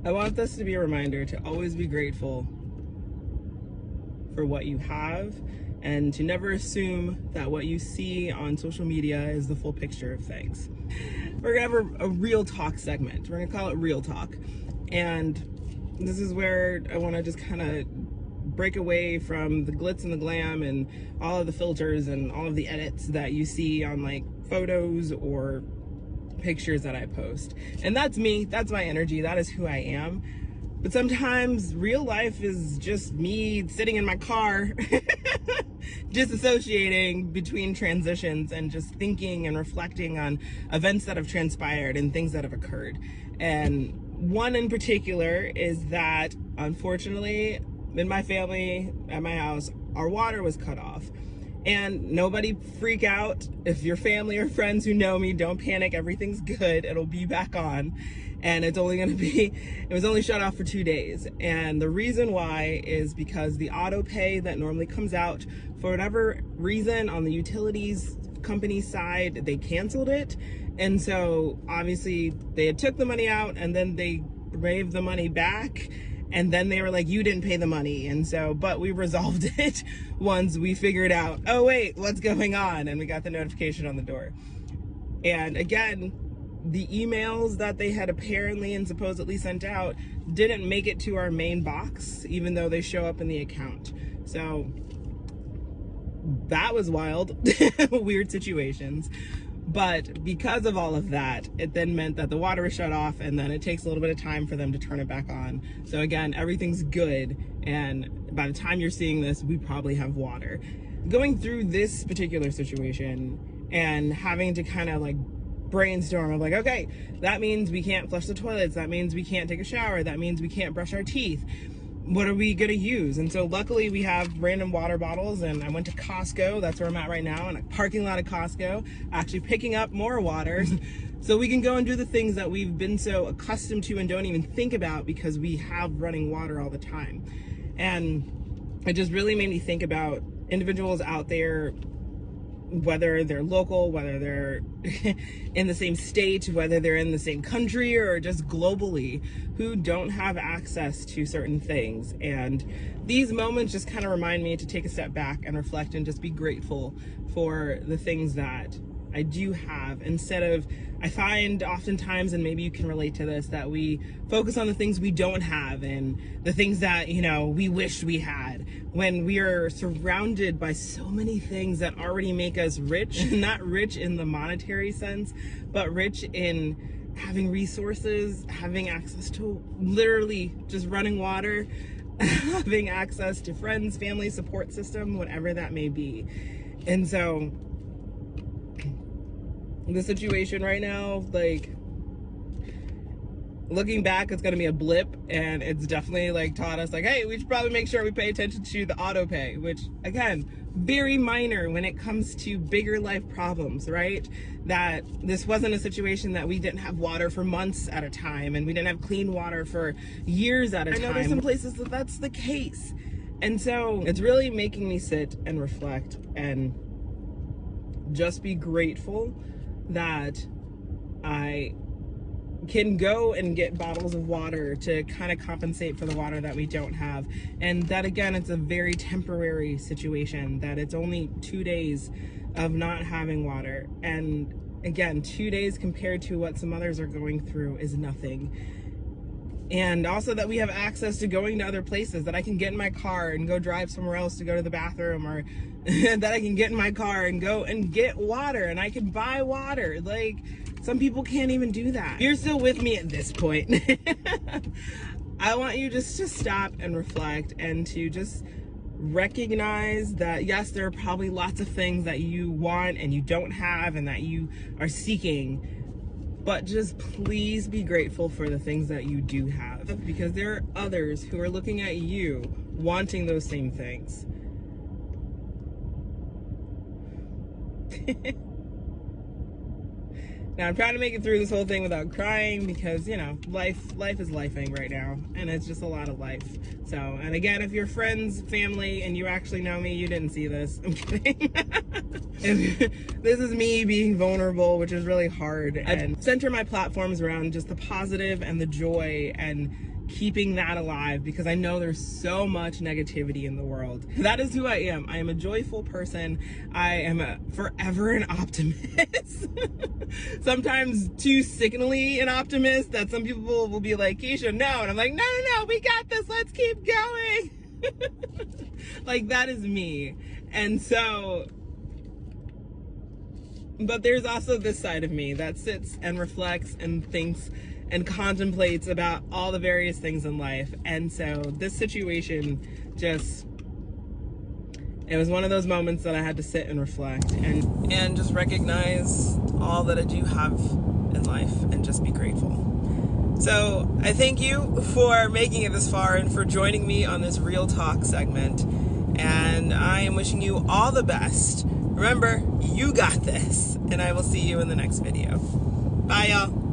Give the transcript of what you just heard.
I want this to be a reminder to always be grateful for what you have and to never assume that what you see on social media is the full picture of things. We're gonna have a real talk segment. We're gonna call it Real Talk. And this is where I wanna just kind of break away from the glitz and the glam and all of the filters and all of the edits that you see on like photos or pictures that I post. And that's me, that's my energy, that is who I am. But sometimes real life is just me sitting in my car, disassociating between transitions and just thinking and reflecting on events that have transpired and things that have occurred. And one in particular is that, unfortunately, in my family, at my house, our water was cut off. And nobody freak out. If your family or friends who know me, don't panic. Everything's good. It'll be back on. And it was only shut off for 2 days. And the reason why is because the auto pay that normally comes out, for whatever reason on the utilities company side, they canceled it. And so obviously they had took the money out and then they gave the money back. And then they were like, you didn't pay the money. And so, but we resolved it once we figured out, oh wait, what's going on? And we got the notification on the door. And again, the emails that they had apparently and supposedly sent out didn't make it to our main box, even though they show up in the account. So that was wild, weird situations. But because of all of that, it then meant that the water was shut off and then it takes a little bit of time for them to turn it back on. So again, everything's good. And by the time you're seeing this, we probably have water. Going through this particular situation and having to kind of like brainstorm of like, okay, that means we can't flush the toilets. That means we can't take a shower. That means we can't brush our teeth. What are we gonna use? And so luckily we have random water bottles, and I went to Costco, that's where I'm at right now, in a parking lot of Costco, actually picking up more water so we can go and do the things that we've been so accustomed to and don't even think about because we have running water all the time. And it just really made me think about individuals out there, whether they're local, whether they're in the same state, whether they're in the same country, or just globally, who don't have access to certain things. And these moments just kind of remind me to take a step back and reflect and just be grateful for the things that I do have, instead of, I find oftentimes, and maybe you can relate to this, that we focus on the things we don't have and the things that, you know, we wish we had, when we are surrounded by so many things that already make us rich. Not rich in the monetary sense, but rich in having resources, having access to literally just running water, having access to friends, family, support system, whatever that may be. And so the situation right now, like, looking back, it's gonna be a blip, and it's definitely like taught us like, hey, we should probably make sure we pay attention to the auto pay, which again, very minor when it comes to bigger life problems, right? That this wasn't a situation that we didn't have water for months at a time, and we didn't have clean water for years at a time. I know there's some places that that's the case. And so it's really making me sit and reflect and just be grateful that I can go and get bottles of water to kind of compensate for the water that we don't have. And that, again, it's a very temporary situation, that it's only 2 days of not having water. And again, 2 days compared to what some others are going through is nothing. And also that we have access to going to other places, that I can get in my car and go drive somewhere else to go to the bathroom, or that I can get in my car and go and get water, and I can buy water. Like, some people can't even do that. You're still with me at this point. I want you just to stop and reflect and to just recognize that, yes, there are probably lots of things that you want and you don't have and that you are seeking. But just please be grateful for the things that you do have, because there are others who are looking at you wanting those same things. Now, I'm trying to make it through this whole thing without crying because, you know, life is lifing right now, and it's just a lot of life. So, and again, if you're friends, family, and you actually know me, you didn't see this. I'm kidding. This is me being vulnerable, which is really hard. And center my platforms around just the positive and the joy and keeping that alive, because I know there's so much negativity in the world. That is who I am. I am a joyful person. I am forever an optimist. Sometimes too sickeningly an optimist that some people will be like, Keisha, no. And I'm like, no, we got this. Let's keep going. Like, that is me. And so, but there's also this side of me that sits and reflects and thinks and contemplates about all the various things in life. And so this situation it was one of those moments that I had to sit and reflect and just recognize all that I do have in life and just be grateful. So I thank you for making it this far and for joining me on this Real Talk segment. And I am wishing you all the best. Remember, you got this. And I will see you in the next video. Bye, y'all.